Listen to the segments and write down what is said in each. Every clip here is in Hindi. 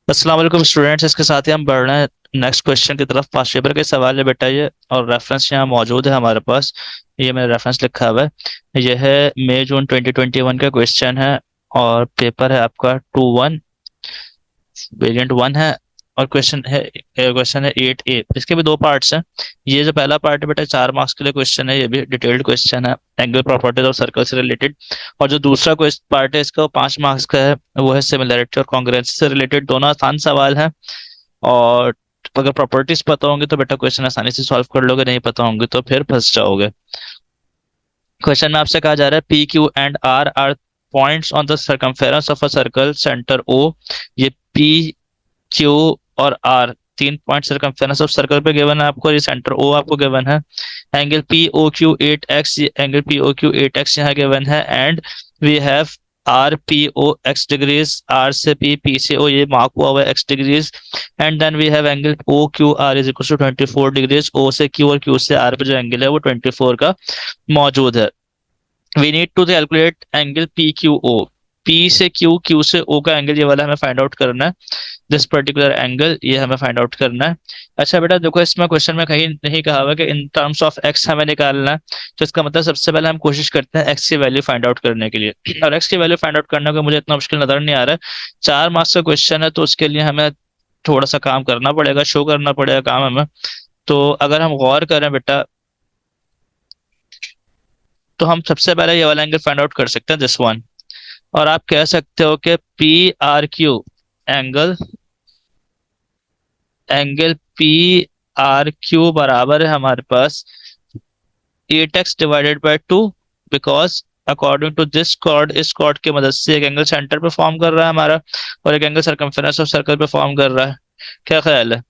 अस्सलाम वालेकुम स्टूडेंट्स। इसके साथ ही हम बढ़ रहे हैं नेक्स्ट क्वेश्चन की तरफ। पास पेपर के सवाल है बेटा ये, और रेफरेंस यहाँ मौजूद है हमारे पास। ये मैंने रेफरेंस लिखा हुआ है। ये है मई जून 2021 का क्वेश्चन है, और पेपर है आपका 2-1, वेरिएंट 1 है। और क्वेश्चन है 8A। इसके भी दो पार्ट्स हैं। ये जो पहला पार्ट है बेटा 4 मार्क्स के लिए क्वेश्चन है, ये भी डिटेल्ड क्वेश्चन है एंगल प्रॉपर्टीज और सर्कल से रिलेटेड। और जो दूसरा पार्ट है इसका वो 5 मार्क्स का है, वो है सिमिलैरिटी और कॉन्ग्रुएंसी से रिलेटेड। दोनों आसान सवाल हैं, और अगर प्रॉपर्टीज पता होंगे तो बेटा क्वेश्चन आसानी से सॉल्व कर लोगे, नहीं पता होंगे तो फिर फंस जाओगे। क्वेश्चन में आपसे कहा जा रहा है P Q and R points on the circumference of a circle centre O. ये पी क्यू और आर तीन पॉइंट सर्कमफेरेंस ऑफ सर्कल पे गिवन है आपको, ये सेंटर ओ आपको गिवन है। Angle P O Q 8x, angle P O Q 8x यहाँ गिवन है। And we have R P O x degrees, R से पी से ओ ये मार्क हुआ है x degrees. And then we have angle O Q R is equal to 24 degrees. O से क्यू और क्यू से आर पे जो एंगल है वो 24 का मौजूद है। We need to calculate angle P Q O. P से क्यू, क्यू से ओ का एंगल ये वाला हमें फाइंड आउट करना है। दिस पर्टिकुलर एंगल ये हमें फाइंड आउट करना है। अच्छा बेटा देखो, इसमें क्वेश्चन में कहीं नहीं कहा हुआ कि इन टर्म्स ऑफ एक्स हमें निकालना है। तो इसका मतलब सबसे पहले हम कोशिश करते हैं एक्स की वैल्यू फाइंड आउट करने के लिए। और एक्स की वैल्यू फाइंड आउट करने का मुझे इतना मुश्किल नजर नहीं आ रहा है। 4 मार्क्स का क्वेश्चन है तो उसके लिए हमें थोड़ा सा काम करना पड़ेगा, शो करना पड़ेगा काम हमें। तो अगर हम गौर करें बेटा, तो हम सबसे पहले ये वाला एंगल फाइंड आउट कर सकते हैं, दिस वन। और आप कह सकते हो कि P R Q angle angle P R Q बराबर है हमारे पास 8x/2, because according to this chord, इस कॉर्ड की मदद से एक एंगल सेंटर पे फॉर्म कर रहा है हमारा, और एक एंगल सर्कमफेरेंस ऑफ सर्कल पे फॉर्म कर रहा है। क्या ख्याल है?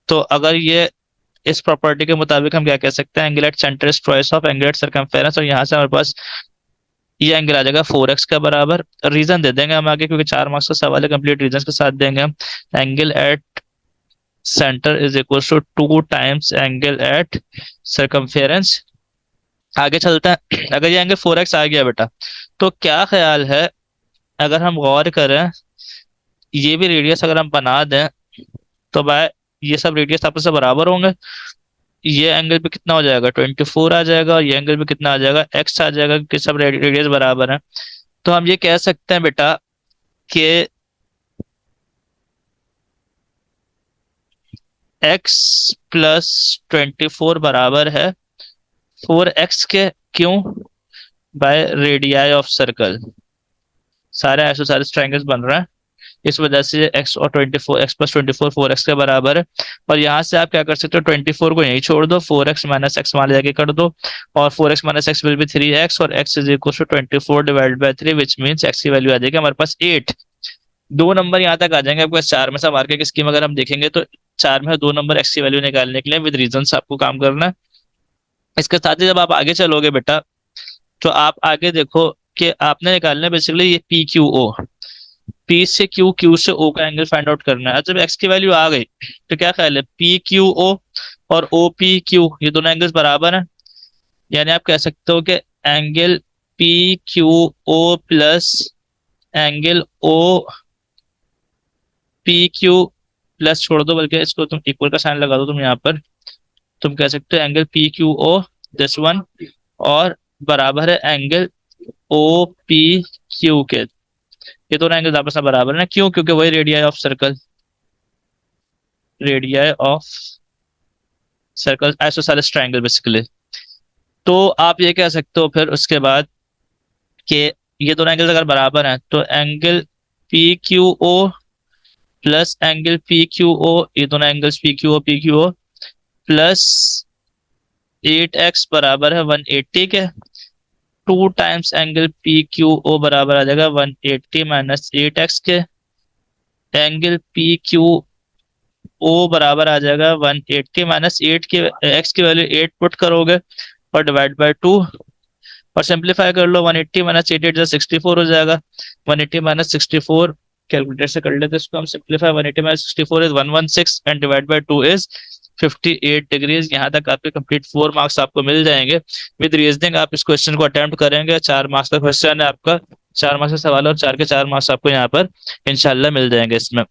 तो अगर ये इस प्रॉपर्टी के मुताबिक हम क्या कह सकते हैं, angle at centre is twice of angle at circumference. और यहाँ से हमारे पास ये एंगल आ जाएगा 4x का बराबर। रीजन दे देंगे हम आगे, क्योंकि 4 मार्क्स का सवाल है, कंप्लीट रीजन के साथ देंगे हम। Angle at centre is equal to 2 times angle at circumference. आगे चलते हैं। अगर ये एंगल 4x आ गया बेटा, तो क्या ख्याल है, अगर हम गौर करें, ये भी रेडियस अगर हम बना दें, तो भाई ये सब रेडियस आपस में बराबर होंगे। ये एंगल भी कितना हो जाएगा, 24 आ जाएगा, और ये एंगल भी कितना आ जाएगा, एक्स आ जाएगा, क्योंकि सब रेडियस बराबर है। तो हम ये कह सकते हैं बेटा कि x प्लस 24 बराबर है 4x के। क्यों? By radii of circle. सारे आइसोसेलेस ट्रायंगल्स बन रहा है, इस वजह से एक्स और 24, एक्स प्लस 24 4x के बराबर है। और यहाँ से आप क्या कर सकते हो, 24 को यहीं छोड़ दो, 4x माइनस एक्स मान जाके कर दो। और 4x minus x will be 3x, और x is equal to 24/3, which means x की वैल्यू आ जाएगी हमारे पास 8। 2 नंबर यहाँ तक आ जाएंगे आपके पास। 4 में से मार्के की स्कीम अगर हम देखेंगे तो 4 में 2 नंबर x की वैल्यू निकालने के लिए विद रीजन आपको काम करना है। इसके साथ ही जब आप आगे चलोगे बेटा, तो आप आगे देखो कि आपने निकालना है बेसिकली ये पी क्यू ओ। पी से क्यू, क्यू से ओ का एंगल फाइंड आउट करना है। जब एक्स की वैल्यू आ गई तो क्या ख्याल है, पी क्यू ओ और ओ पी क्यू ये दोनों एंगल्स बराबर हैं। यानी आप कह सकते हो कि angle P Q O plus angle O P Q, plus छोड़ दो, बल्कि इसको तुम इक्वल का साइन लगा दो तुम यहाँ पर। तुम कह सकते हो angle P Q O, this one, और बराबर है एंगल ओ पी क्यू के। ये दोनों एंगल्स आपस में बराबर है ना, क्यों? क्योंकि वही radii of circle, radii of circle isosceles triangle basically. तो आप ये कह सकते हो फिर उसके बाद कि ये दोनों एंगल्स अगर बराबर हैं, तो angle P Q O plus angle P Q O, ये दोनों angles P Q O plus 8x बराबर है 180 के। 2 times angle P Q O बराबर आ जाएगा 180 माइनस 8x के। एंगल पी क्यू ओ बराबर आ जाएगा 180 माइनस 8 की, एक्स की वैल्यू 8 पुट करोगे और डिवाइड बाय 2, और सिंप्लीफाई कर लो। 180 माइनस 8 जो 64 हो जाएगा। 180 माइनस 64 कैलकुलेटर से कर लेते हैं इसको हम simplify. 180 minus 64 is 116 and divide by 2 is 58 degrees. यहाँ तक आपके कंप्लीट 4 मार्क्स आपको मिल जाएंगे। विद रीजनिंग आप इस क्वेश्चन को अटेम्प्ट करेंगे। 4 मार्क्स का क्वेश्चन है आपका, 4 मार्क्स का सवाल है, और 4 के 4 मार्क्स आपको यहाँ पर इंशाल्लाह मिल जाएंगे इसमें।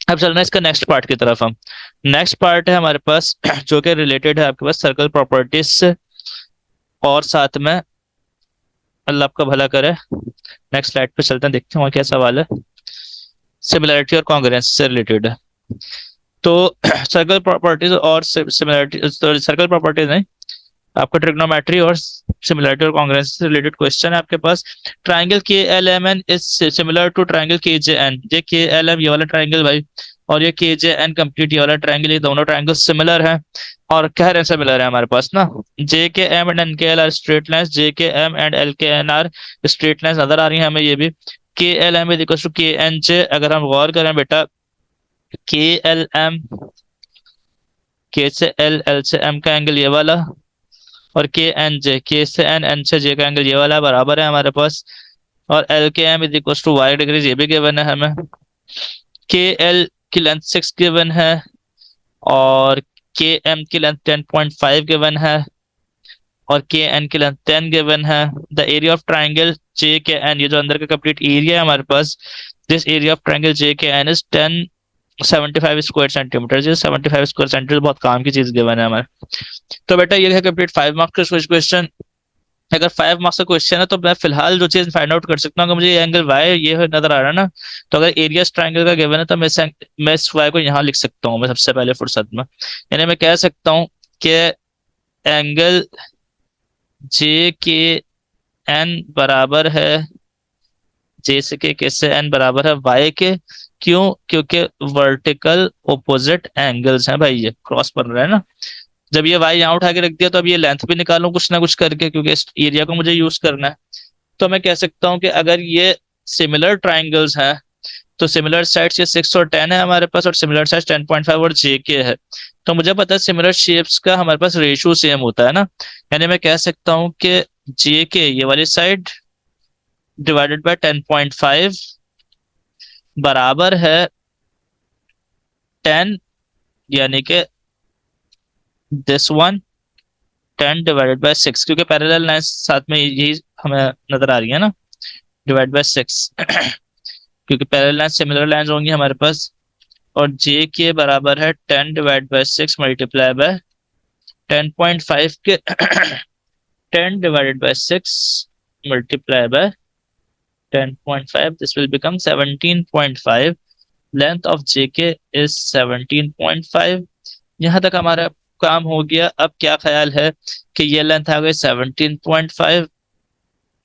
अब चलना है इसका नेक्स्ट पार्ट की तरफ। हम नेक्स्ट पार्ट है हमारे पास जो कि रिलेटेड है आपके पास सर्कल प्रॉपर्टीज से, और साथ में अल्लाह आपका भला करे। नेक्स्ट स्लाइड पे चलते हैं, देखते हैं वहाँ क्या सवाल है। सिमिलैरिटी और कॉन्ग्रुएंस से रिलेटेड है। तो सर्कल प्रॉपर्टीज और सिमिलैरिटी, सर्कल प्रॉपर्टीज नहीं, आपका ट्रिग्नोमेट्री और सिमिलरिटी और कॉन्ग्रुएंस से रिलेटेड क्वेश्चन है आपके पास। Triangle K L M N is similar to triangle K J N. ये के एल एम ये वाला ट्राइंगल भाई, और ये के जे एन कंप्लीट ये वाला ट्राइंगल, ये दोनों ट्राइंगल सिमिलर है। और कह रहे हैं सिमिलर है हमारे पास ना। J K M and N K L are straight lines, J K M and L K N are straight lines नजर आ रही है हमें ये भी। K L M is equal to K N J, अगर हम गौर करें बेटा, के एल एम, के से एल, एल से एम का एंगल ये वाला, और के एन जे, के से एन, एन से जे का एंगल ये वाला बराबर है हमारे पास। और L K M is equal to Y degrees, ये भी गिवन है हमें। के एल की लेंथ 6 गिवन है, और के एम की लेंथ 10.5 गिवन है, और के एन की लेंथ 10 गिवन है। The area of triangle J K N, ये जो अंदर का कंप्लीट एरिया है हमारे पास, this area of triangle J K N is 1075 square centimetre. जी 75 स्क्वायर सेंटीमीटर बहुत काम की चीज गिवन है हमारे। तो बेटा ये है कंप्लीट 5 मार्क्स का क्वेश्चन। अगर 5 मार्क्स का क्वेश्चन है तो मैं फिलहाल जो चीज फाइंड आउट कर सकता हूँ, अगर मुझे ये एंगल वाई ये नजर आ रहा है ना, तो अगर एरिया ट्राइंगल का गिवन है तो मैं इस वाई को यहाँ लिख सकता हूँ मैं सबसे पहले फुर्सत में। यानी मैं कह सकता हूँ कि एंगल जे के एन बराबर है, जे से के से एन बराबर है वाई के। क्यों? क्योंकि वर्टिकल ओपोजिट एंगल्स हैं भाई, ये क्रॉस बन रहा है ना। जब ये वाई यहाँ उठा के रख दिया तो अब ये लेंथ भी निकालूं कुछ ना कुछ करके, क्योंकि इस एरिया को मुझे यूज करना है। तो मैं कह सकता हूँ कि अगर ये सिमिलर ट्राइंगल्स हैं तो सिमिलर साइड्स ये 6 और 10 है हमारे पास, और सिमिलर साइड्स 10.5 और जे के है। तो मुझे पता है सिमिलर शेप्स का हमारे पास रेशियो सेम होता है ना। यानी मैं कह सकता हूँ कि जे के ये वाली साइड डिवाइडेड बाय 10.5 बराबर है 10, यानी कि दिस वन 10 डिवाइडेड बाय 6, क्योंकि पैरेलल लाइन साथ में यही हमें नजर आ रही है ना, डिवाइड बाय 6 क्योंकि पैरेलल लाइन सिमिलर लाइन होंगी हमारे पास। और जे के बराबर है 10 डिवाइड बाय 6 मल्टीप्लाई बाय 10.5 के 10 divided by 6 multiply by 10.5, this will become 17.5। Length of JK is 17.5। यहाँ तक हमारा काम हो गया। अब क्या ख्याल है कि ये लेंथ आ गई 17.5।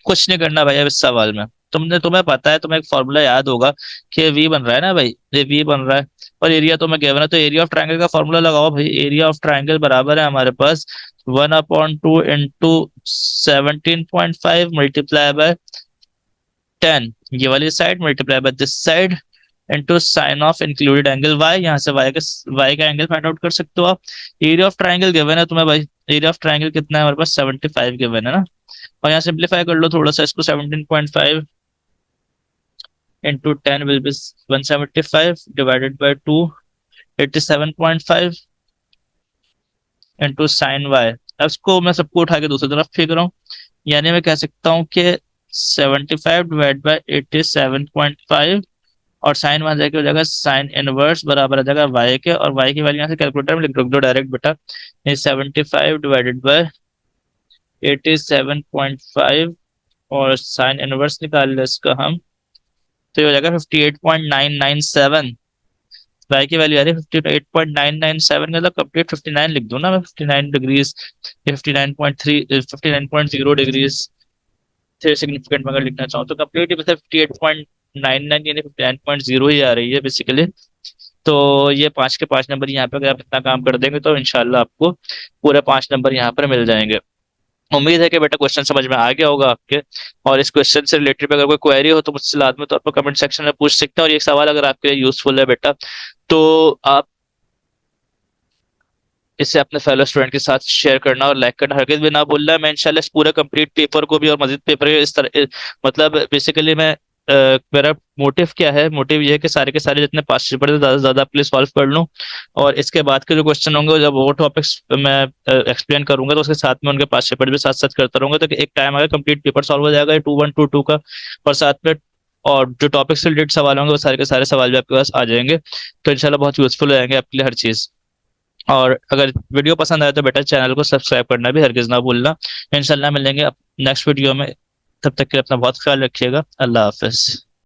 कुछ नहीं करना भाई अब इस सवाल में, तुम्हें पता है, तुम्हें एक फॉर्मूला याद होगा कि वी बन रहा है ना भाई, ये वी बन रहा है और एरिया तुम्हें गिवन है, तो एरिया ऑफ ट्राइंगल का फॉर्मूला लगाओ भाई। एरिया ऑफ ट्राइंगल बराबर है हमारे पास 1/2 इंटू 17.5 मल्टीप्लाई बाय 10, ये वाली side multiply by this side into sine of included angle Y. यहाँ से वाई का एंगल फाइंड आउट कर सकते हो आप। एरिया ऑफ ट्राइंगल गिवन है तुम्हें भाई, एरिया ऑफ ट्राइंगल कितना है हमारे पास 75 गिवन है ना। और यहाँ सिंप्लीफाई कर लो थोड़ा सा इसको, 17.5 into 10 will be 175 divided by 2 87.5 into sine Y. अब इसको मैं सबको उठा के दूसरी तरफ फेंक रहा हूँ, यानी मैं कह सकता हूँ कि 75 डिवाइड बाय 87.5, और साइन वहां जाके हो जाएगा साइन इनवर्स बराबर आ जाएगा वाई के, और वाई की वैल्यू यहाँ से कैलकुलेटर में लिख दो डायरेक्ट बेटा। ये 75 डिवाइडेड बाय 87.5, और साइन इनवर्स निकाल ले इसका हम, तो ये हो जाएगा 58.997। वाई की वैल्यू आ रही है 58.997, मतलब कंप्लीट 59 लिख दूं ना मैं, 59 डिग्रीज, 59.3, 59.0 डिग्रीज थे सिग्निफिकेंट में अगर लिखना चाहूँ तो कंप्लीट ही मतलब 58.99 यानी 59.0 ही आ रही है बेसिकली। तो ये 5 के 5 नंबर यहाँ पे अगर आप इतना काम कर देंगे तो इंशाल्लाह आपको पूरे 5 नंबर यहाँ पर मिल जाएंगे। उम्मीद है कि बेटा क्वेश्चन समझ में आ गया होगा आपके, और इस क्वेश्चन से रिलेटेड अगर कोई क्वेरी हो तो मुझसे लाजमी तौर पर कमेंट सेक्शन में पूछ सकते हैं। और ये सवाल अगर आपके लिए यूजफुल है बेटा तो आप इसे अपने फेलो स्टूडेंट के साथ शेयर करना और लाइक करना हरगिज भी ना भूलना है। मैं इंशाल्लाह इस पूरे कंप्लीट पेपर को भी और मजीद पेपर इस तरह मतलब बेसिकली मैं मेरा मोटिव क्या है, मोटिव ये है कि सारे के सारे जितने पास पेपर थे ज़्यादा से ज़्यादा प्लीज सॉल्व कर लूँ, और इसके बाद के जो क्वेश्चन होंगे जब वो टॉपिक्स मैं एक्सप्लेन करूंगा तो उसके साथ में उनके पास पेपर भी साथ साथ करता रहूंगा, तो एक टाइम आएगा कंप्लीट पेपर सॉल्व हो जाएगा 2-1 2-2 का। और साथ में और जो टॉपिक से रिलेटेड सवाल होंगे वो सारे के सारे सवाल भी आपके पास आ जाएंगे। तो इंशाल्लाह बहुत यूजफुल हो जाएंगे आपके लिए हर चीज़। और अगर वीडियो पसंद आए तो बेटा चैनल को सब्सक्राइब करना भी हरगिज ना भूलना। इंशाल्लाह मिलेंगे नेक्स्ट वीडियो में। तब तक के लिए अपना बहुत ख्याल रखिएगा। अल्लाह हाफिज।